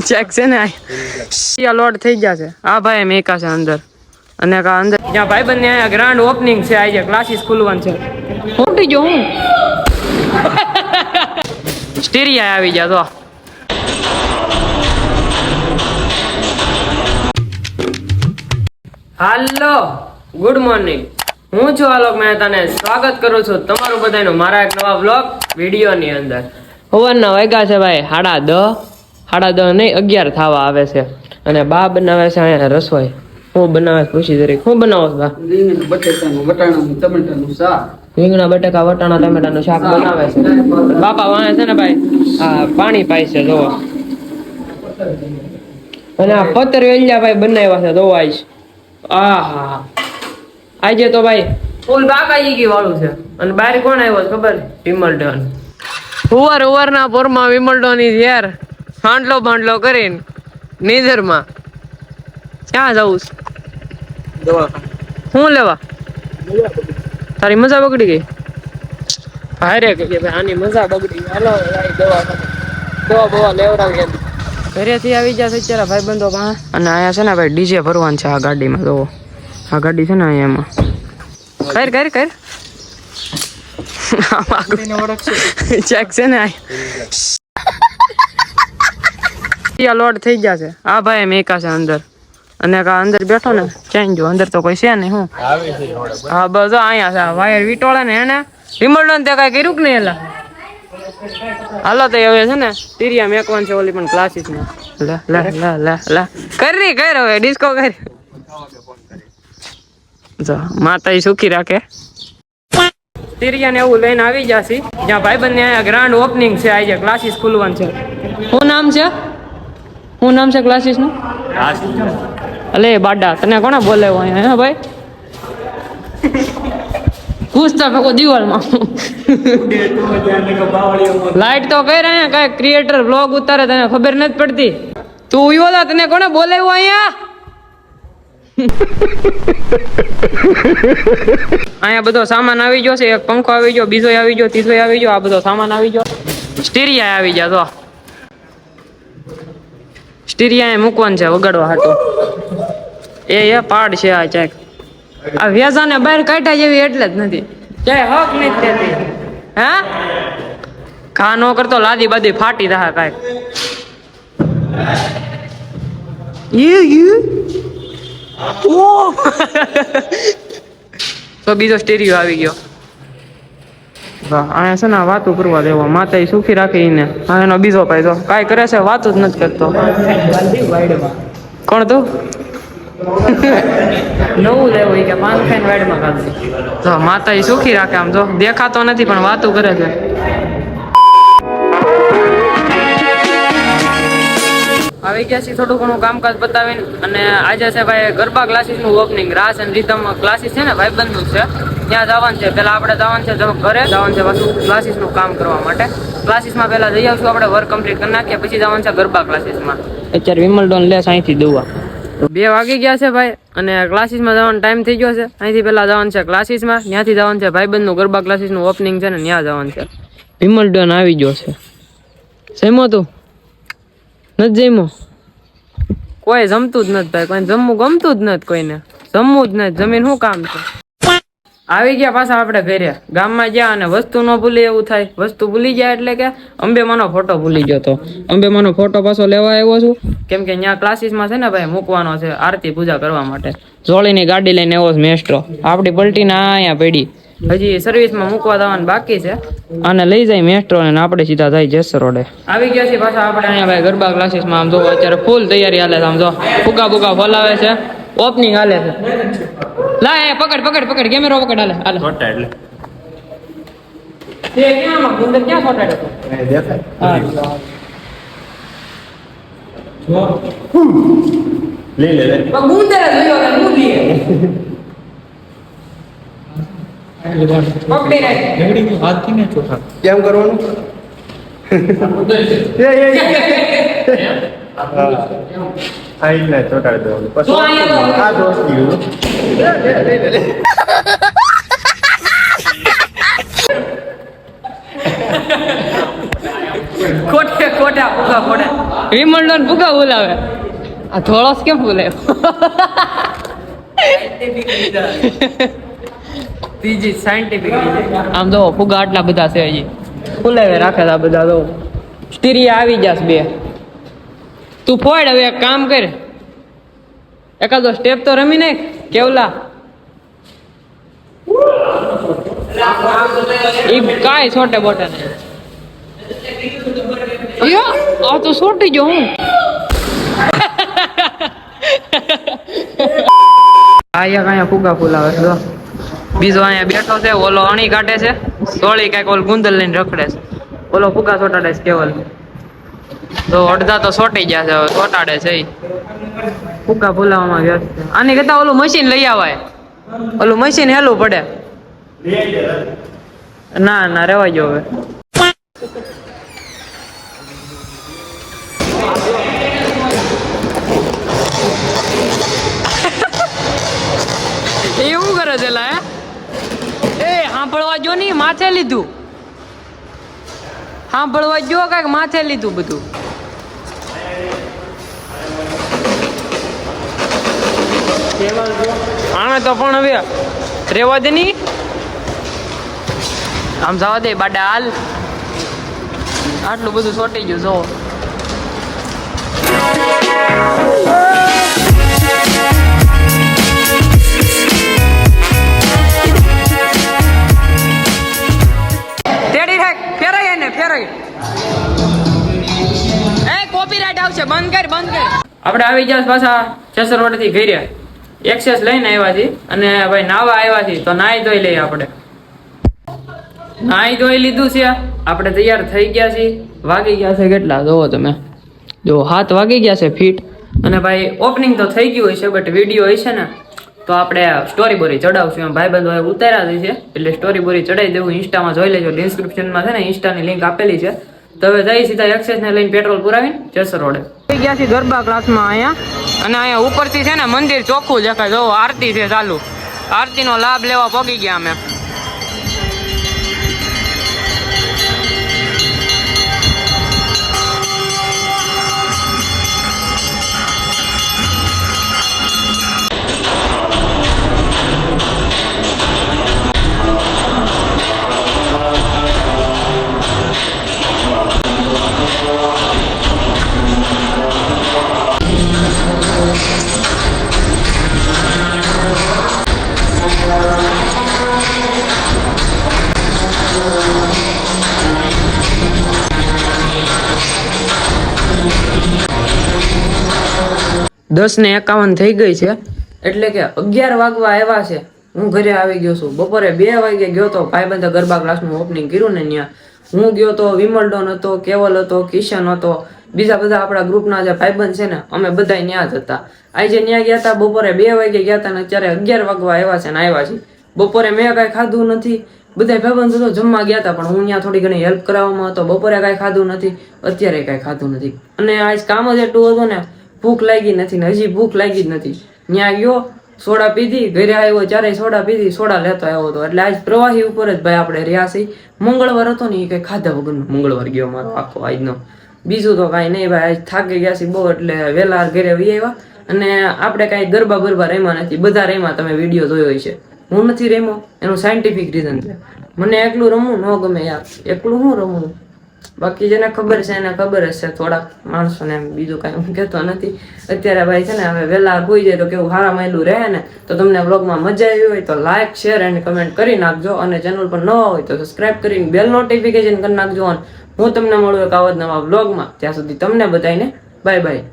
Check છે ને આ લોડ થઈ ગયા છે. આ ભાઈ મેકા છે અંદર અને અંદર જ્યાં ભાઈ બંને અહીંયા ગ્રાન્ડ ઓપનિંગ છે. આજે ક્લાસીસ ખુલવાનું છે. ખોટી જો હું સ્ટીરિયા આવી ગયા તો હાલો ગુડ મોર્નિંગ. હું છું આલોક મહેતાને સ્વાગત કરું છું તમારું બધાનું મારા એક નવા વ્લોગ વિડીયોની અંદર. સવારના વાગ્યા છે ભાઈ 10:30 નહીં 11 થવા આવે છે અને બા બનાવે છે અહીંયા રસોઈ. હું બનાવે પૂછી જરીક શું બનાવો છો બા? રીંગણા બટેકા વટાણા ટમેટાનું શાક બનાવે છે. બાપા વાંહે છે ને ભાઈ આ પાણી પાય છે જોવો અને આ પતર વેલ્યા ભાઈ બનાવ્યા છે જોવો આજ. આહા આજે તો ભાઈ ફૂલ બાકાઈ વાળું છે. અને બહાર કોણ આવ્યો છે ખબર? વિમલડન. ઉવરના પોરમાં વિમલડન યાર બાંડલો કરીને નીધરમાં ક્યાં જવું છે? શું લેવા? તારી મજા બગડી ગઈ? હારે કહીએ ભાઈ આની મજા બગડી ગઈ. હાલો દવા લેવડાવી. ઘરેથી આવી ગયા છે અત્યારે ભાઈ બંધો પાસે અને અહીંયા છે ને ભાઈ ડીજે ભરવાનું છે આ ગાડીમાં. જોવો આ ગાડી છે ને અહીંયા કર ચેક છે ને લોડ થઈ ગયા છે. આ ભાઈ મેકા છે અંદર અને અંદર બેઠો ને ચેન્જ જો અંદર તો કોઈ છે નહીં. હું હા બસ અહીંયા છે વાયર વીટોળે ને એને રિમોટ તે કઈ કર્યું કે નહીં? એલા હાલો તો હવે છે ને ટીરિયા મેકવાનું છે ઓલી પણ ક્લાસીસ માં. કર હવે ડિસ્કો કર. માતા સુખી રાખે. ટીરિયા ને એવું લઈને આવી જશે જ્યાં ભાઈ બંને અહીંયા ગ્રાન્ડ ઓપનિંગ છે. આજે ક્લાસીસ ખુલવાનું છે. શું નામ છે ક્લાસીસ નું? અલે બાડા તને કોને બોલાવ્યો અહીંયા? ભાઈ પૂછતા ફેકો દિવાલમાં. લાઈટ તો કઈ રહ્યા કઈ ક્રિએટર બ્લોગ ઉતારે તને ખબર નથી પડતી. તું ઉયો તને કોને બોલાવ્યો અહીંયા? અહીંયા બધો સામાન આવી ગયો છે. એક પંખો આવી ગયો, બીજો આવી ગયો, ત્રીજો આવી ગયો. આ બધો સામાન આવી ગયો. સ્ટીરિયા આવી ગયા તો સ્ટીરિયા મૂકવાનું છે વગાડવા હાટું. એ પાડ છે આ ચેક. આ વેઝાને બહાર કાઢ્યા જેવી એટલે જ નથી. ચાય હક નથી દેતી. હા ઘા નો કરતો લાદી બાદી ફાટી રહે કાંઈક. તો બીજો સ્ટેરિયો આવી ગયો. અહીંયા છે ને વાતું કરવા દેવો. માતા સુખી રાખે એને. હા એનો બીજો ભાઈ તો કાંઈ કરે છે વાતું જ નથી કરતો. કોણ તું? નવું લેવું કે 5 ખાઈને વાડમાં કાઢી. તો માતા સુખી રાખે. આમ તો દેખાતો નથી પણ વાતું કરે છે. આવી ગયા છે થોડું ઘણું કામકાજ બતાવીને. અને આજે છે ભાઈ ગરબા ક્લાસીસ નું ઓપનિંગ. રાસ અને રીધમ ક્લાસીસ છે ને ભાઈબંધ નું છે. ત્યાં જવાનું છે. પેલા આપણે જવાનું છે ઘરે જવાનું છે પાછું ક્લાસીસ નું કામ કરવા માટે. ક્લાસીસમાં પેલા જઈ આવશું આપણે વર્ક કમ્પ્લીટ કરી નાખીએ પછી જવાનું છે ગરબા ક્લાસીસમાં. અત્યારે વિમલડોન લેસ અહીંથી દઉવા 2 વાગી ગયા છે ભાઈ અને ક્લાસીસમાં જવાનો ટાઈમ થઈ ગયો છે. અહીંથી પેલા જવાનું છે ક્લાસીસમાં. ત્યાંથી જવાનું છે ભાઈબંધ નું ગરબા ક્લાસીસ નું ઓપનિંગ છે ને ત્યાં જવાનું છે. વિમલડોન આવી ગયો છે. સેમો તું નથી જમ્યો? કોઈ જમતું જ નથી ભાઈ. કોઈ જમવું ગમતું જ નથી. કોઈને જમવું જ નથી. જમીન શું કામ છે? આવી ગયા પાછા આપણે ઘરે. ગામમાં ગયા અને વસ્તુ ન ભૂલી એવું થાય. વસ્તુ ભૂલી ગયા એટલે કે અંબેમાનો ફોટો ભૂલી ગયો તો અંબેમાનો ફોટો પાછો લેવા આવ્યો છું. કેમ કે ત્યાં ક્લાસીસમાં છે ને ભાઈ મૂકવાનો છે આરતી પૂજા કરવા માટે. જોળીની ગાડી લઈને આવ્યો છે મેસ્ટ્રો. આપણી પલટીને અહીંયા પડી. હજી સર્વિસમાં મૂકવા જવાનું બાકી છે. અને લઈ જાય મેસ્ટ્રો ને આપણે સીધા જાય જેસર રોડે. આવી ગયા છે પાછા આપણે અહીંયા ભાઈ ગરબા ક્લાસીસમાં. આમ જો અત્યારે ફૂલ તૈયારી હાલે છે. આમ જો ફુગા ફોલાવે છે. ઓપનિંગ હાલે છે. લા પકડ કેમેરો પકડ. હાલે છોટા એટલે તે ક્યાં ગુંદર ક્યાં છોટાડે તો દેખાય. હા જો લે ગુંદર જોયો ને મુલી પકડી રાખ. લેડી હાથ થી ને ચોખા કેમ કરવાનું? આઈ ને ચોટાડી દેવાનું. પછી આ દોસ્તી ખોટે બધા ફુગા ફોડે. વિમલડોન ફુગા બોલાવે. આ ધોળસ કેમ બોલે? ત્રીજી સાયન્ટિફિક આમ જો ફુગા આટલા બધા છે હજી ફૂલાવે રાખે આ બધા જો સ્ટીરિયા આવી જાસ બે. તું ફોડ હવે એક કામ કર એકાદો સ્ટેપ તો રમી નાખ કેવલા. ઈ કાય છોટે બોટે ને યો આ તો છોટી જો હું અહીંયા ફુગા ફૂલાવે છે. બીજો અહીંયા બેઠો છે ઓલો અણી કાઢે છે સોળી કઈક ઓલ ગુંદલ લઈને રખડે છે ઓલો ફુગા સોટાડે છે કેવલ. તો અડધા તો સોટી ગયા છે હવે સોટાડે છે ફુગા ફૂલાવામાં વ્યસ્ત છે. આની કરતા ઓલું મશીન લઈ આવાય ઓલું મશીન હેલું પડે. ના ના રેવાય ગયો હવે. એવું કરે છે લા એ સાંભળવા જો ની માથે લીધું સાંભળવા જો કઈક માથે લીધું બધું. આને તો પણ હવે રેવા દે ની આમ જવા દે બાડા હાલ. આટલું બધું સોટી ગયું જો. આપણે આવી ગયા પાછા છેસરવડ થી ઘરે એક્સેસ લઈને આવ્યા છીએ અને ભાઈ નાવા આવ્યા છીએ તો નાઈ ધોઈ લઈએ. આપણે નાઈ ધોઈ લીધું છે આપણે તૈયાર થઈ ગયા છીએ. વાગી ગયા છે કેટલા જોવો તમે જો 7 વાગી ગયા છે ફીટ. અને ભાઈ ઓપનિંગ તો થઈ ગયું હશે બટ વિડીયો હશે ને તો આપણે સ્ટોરી બોરી ચડાવશું એમ ભાઈબંધો ઉતાર્યા છે એટલે સ્ટોરી બોરી ચડાવી દેવું. ઇન્સ્ટામાં જોઈ લેજો ડિસ્ક્રિપ્શનમાં છે ને ઇન્સ્ટાની લિંક આપેલી છે. તો હવે જઈ સીધા એક્સેસ ને લઈને પેટ્રોલ પુરાવીને જેસર રોડે થઈ ગયા છે ગરબા ક્લાસમાં અહીંયા. અને અહીંયા ઉપરથી છે ને મંદિર ચોખ્ખું દેખાય જો આરતી છે ચાલુ. આરતીનો લાભ લેવા પગી ગયા અમે. .51 થઈ ગઈ છે એટલે કે 11 વાગવા આવ્યા છે. હું ઘરે આવી ગયો છું. બપોરે 2 વાગે ગયો તો ભાઈબંધ ગરબા ક્લાસનું ઓપનિંગ કર્યું ને ત્યાં હું ગયો તો. વિમલડોન હતો, કેવલ હતો, કિશન હતો, બીજા બધા આપણા ગ્રુપના જે ભાઈબંધ છે ને અમે બધા ત્યાં જ હતા. આજે ત્યાં ગયા હતા બપોરે 2 વાગે ગયા હતા ને અત્યારે 11 વાગવા આવ્યા છે ને આવ્યા છે. બપોરે મેં કાંઈ ખાધું નથી. બધા ભાઈબંધ તો જમવા ગયા હતા પણ હું ત્યાં થોડી ઘણી હેલ્પ કરાવવામાં હતો. બપોરે કાંઈ ખાધું નથી, અત્યારે કાંઈ ખાધું નથી. અને આજ કામ જ એટલું હતું ને ભૂખ લાગી નથી ને હજી ભૂખ લાગી જ નથી. ત્યાં ગયો સોડા પીધી, ઘરે આવ્યો ચારે સોડા પીધી, સોડા લેતો આવ્યો હતો. એટલે આજ પ્રવાહી ઉપર જ ભાઈ આપણે રહ્યા છીએ. મંગળવાર હતો ને એ કઈ ખાધા વગરનો મંગળવાર ગયો મારો આખો આજનો. બીજું તો કાંઈ નહીં ભાઈ. આજ થાકી ગયા છીએ બહુ એટલે વહેલા ઘરે વી આવ્યા. અને આપણે કાંઈ ગરબા બરબા રમ્યા નથી. બધા રમ્યા તમે વિડીયો જોયો છે. હું નથી રમ્યો એનું સાયન્ટિફિક રીઝન છે. મને એકલું રમવું ન ગમે યાર. એકલું હું રમવું. બાકી જેને ખબર છે એને ખબર જ છે. થોડાક માણસોને એમ બીજું કાંઈ હું કહેતો નથી. અત્યારે ભાઈ છે ને હવે વહેલા હોઈ જાય તો કેવું હારા માયલું રહે ને. તો તમને વ્લોગમાં મજા આવી હોય તો લાઈક, શેર અને કમેન્ટ કરી નાખજો. અને ચેનલ પર નવા હોય તો સબસ્ક્રાઇબ કરીને બેલ નોટિફિકેશન કરી નાખજો. અને હું તમને મળું એક આવા જ નવા વ્લોગમાં. ત્યાં સુધી તમને બધાને બાય બાય.